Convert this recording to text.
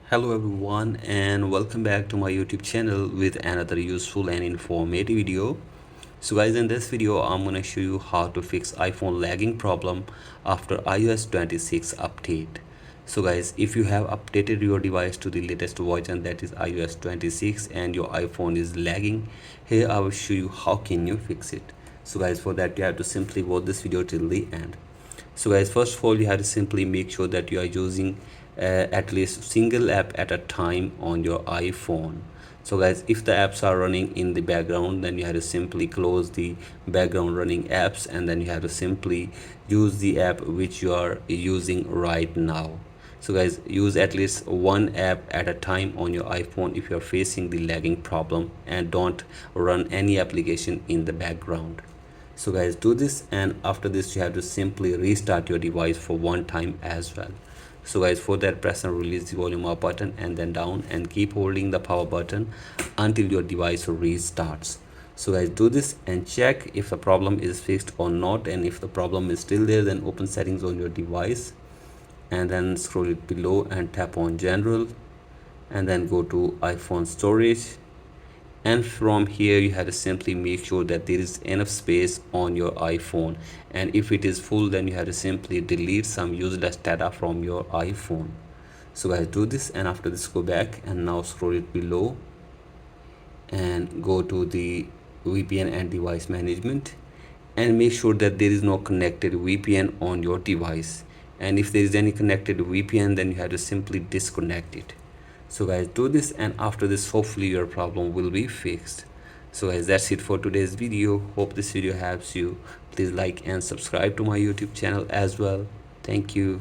Hello everyone and welcome back to my YouTube channel with another useful and informative video. So guys, in this video I'm going to show you how to fix iPhone lagging problem after iOS 26 update. So guys, if you have updated your device to the latest version, that is iOS 26, and your iPhone is lagging, here I will show you how can you fix it. So guys, for that you have to simply watch this video till the end. So guys, first of all, you have to simply make sure that you are using at least single app at a time on your iPhone. So guys, if the apps are running in the background, then you have to simply close the background running apps, and then you have to simply use the app which you are using right now. So guys, use at least one app at a time on your iPhone if you are facing the lagging problem, and don't run any application in the background. So guys, do this, and after this you have to simply restart your device for one time as well. So guys, for that, press and release the volume up button and then down, and keep holding the power button until your device restarts. So guys, do this and check if the problem is fixed or not, and if the problem is still there, then open settings on your device and then scroll it below and tap on general, and then go to iPhone storage, and from here you have to simply make sure that there is enough space on your iPhone, and if it is full, then you have to simply delete some useless data from your iPhone. So guys, do this, and after this go back and now scroll it below and go to the VPN and device management, and make sure that there is no connected VPN on your device, and if there is any connected VPN, then you have to simply disconnect it. So guys, do this, and after this hopefully your problem will be fixed. So guys, that's it for today's video. Hope this video helps you. Please like and subscribe to my YouTube channel as well. Thank you.